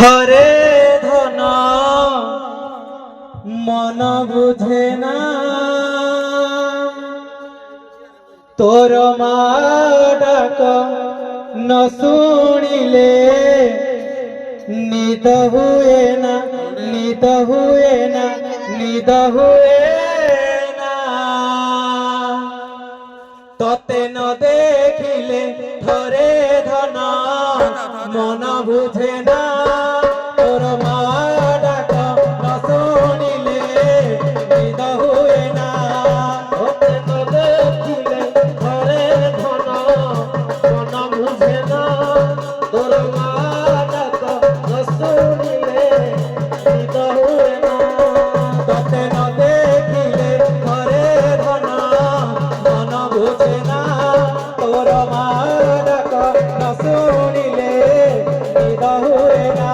থরে ধন মন বুঝে না তোর মা ডাক ন শুনিলে নিদ হুয়ে না নিদ হুয়ে না নিদ হুয়ে না ততে ন দেখিলে থরে ধন মন বুঝে না তোর মা ডাক ন শুনিলে নিদ হুয়ে না ততে ন দেখিলে থরে ধন মন বুঝে না তোর মা ডাক ন শুনিলে নিদ হুয়ে না ততে ন দেখিলে থরে ধন মন বুঝে না তোর মা ডাক ন শুনিলে নিদ হুয়ে না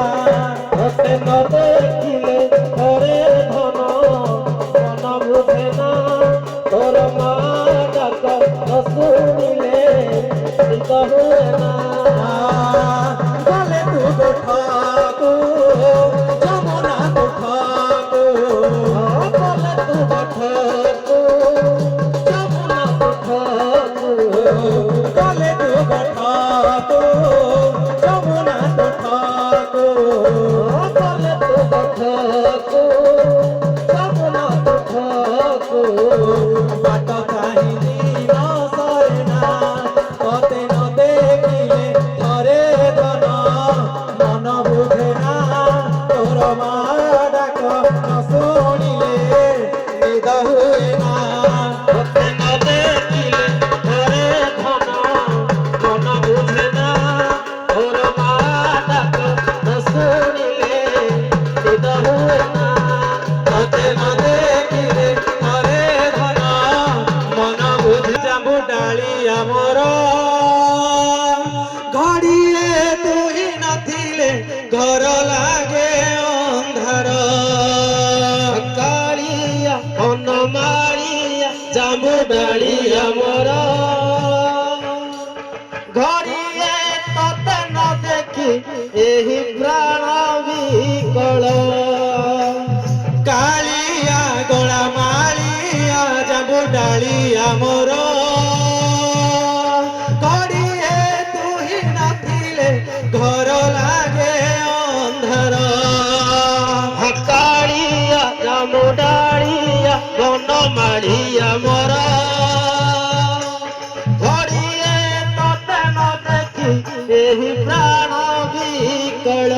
ততে ন দেখিলে থরে ধন মন বুঝে না তোর মা ডাক ন শুনিলে নিদ হুয়ে না গলে তু ঠাকু যমুনা তু ঠাকু গলে তু ঠাকু যমুনা তু ঠাকু গলে তু ঠাকু যমুনা তু ঠাকু গলে তু ঠাকু যমুনা তু ঠাকু বাট কাহিনী ন সরে না ততে ন দেখিলে থরে ধন মন বুঝে না তোর মা ডাক ন শুনিলে নিদ হুয়ে না ততে ন দেখিলে থরে ধন মন বুঝে না তোর মা ডাক ন শুনিলে নিদ হুয়ে না ততে ন দেখিলে থরে ধন মন বুঝে জাম্বু ডালি আমার ঘড়িয়ে তুই নথিলে ঘর লাগে অন্ধার কালিয়া অনমারিয়া জাম্বু ডালি আমার ঘড়িয়ে ততে ন দেখি ଏହି ପ୍ରାଣ ବିକଳ କାଳିଆ ଗଳା ମାଳିଆ ଜାମ୍ବୁ ଡାଳି ଆମର ଘଡ଼ିଏ ତୁହି ନଥିଲେ ଘର ଲାଗେ ଅନ୍ଧାର କାଳିଆ ଜାମ୍ବୁ ଡାଳିଆ ବନ ମାଳିଆ ମୋର ঘড়িয়ে ততে ন দেখি ଏହି ପ୍ରାଣ ବିକଳ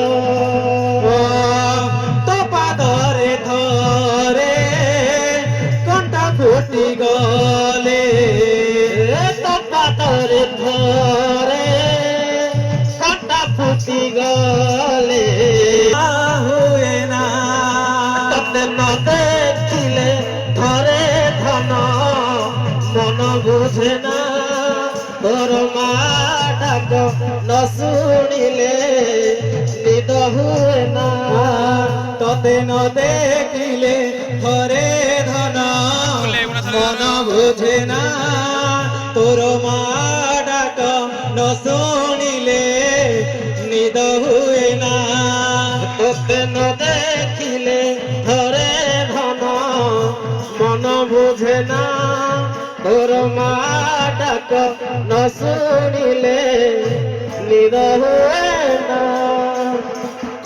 তো পাদরে ধরে কণ্টা ফুটি গলে তো পাদরে ধরে কণ্টা ফুটি গলে হুয়ে না ততে ন দেখিলে ধরে ধন মন বুঝে না তোর মা ডাক ন শুনিলে নিদ হুয়ে না ততে ন দেখিলে থরে ধন মন বুঝে না তোর মা ডাক ন শুনিলে নিদ হুয়ে না ততে ন দেখিলে থরে ধন মন বুঝে না তোর মা ডাক ন শুনিলে নিদ হুয়ে না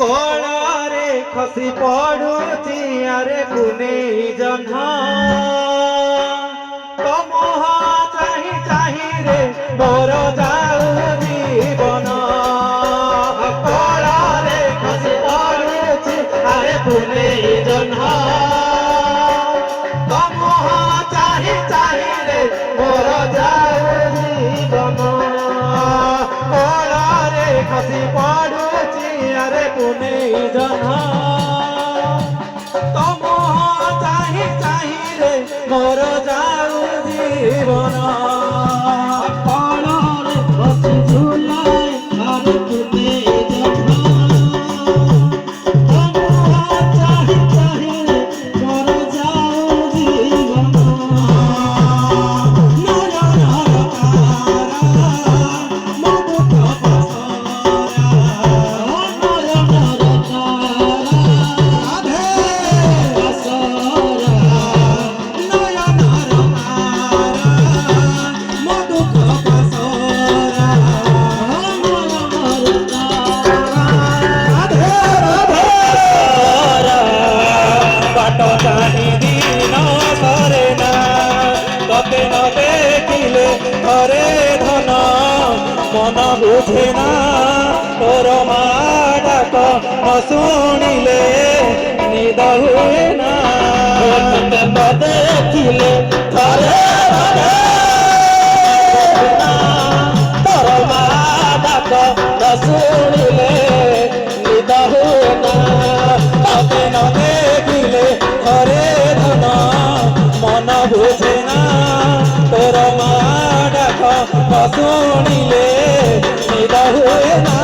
কଳାରେ ଖସି ପଡୁଛି ଆରେ କୁନେଇ ଜହ୍ନ ତମ ଚାହିଁ ଚାହିଁ ରେ ମୋର ଯାଉ ଜୀବନ କଳାରେ ଖସି ପଡୁଛି ଆରେ କୁନେଇ ଜହ୍ନ ତମ ଚାହିଁ ଚାହିଁ ରେ ମୋର ଯାଉ ଜୀବନ କଳାରେ ଖସି ପଡୁଛି ଆରେ କୁନେଇ ଜହ୍ନ ତମ ଚାହିଁ ଚାହିଁ ରେ ମୋର ଯାଉ ଜୀବନ କଳାରେ ଖସି ଝୁଲାଏ ଆରେ କୁନେଇ ଜହ୍ନ ତମ ଚାହିଁ ଚାହିଁ ରେ ମୋର ଯାଉ ଜୀବନ ନର ନର ତାରା ମୋ ବୁକ ପସରା বুঝে না তোর মা ডাক ন শুনিলে নিদ হুয়ে না দেখিলে ঘরে ঘরে তোর মা ডাক ন শুনিলে নিদ হুয়ে না তবে ন দেখিলে ঘরে ধন মন বুঝে না তোর মা ডাক ন শুনিলে নিদ হুয়ে না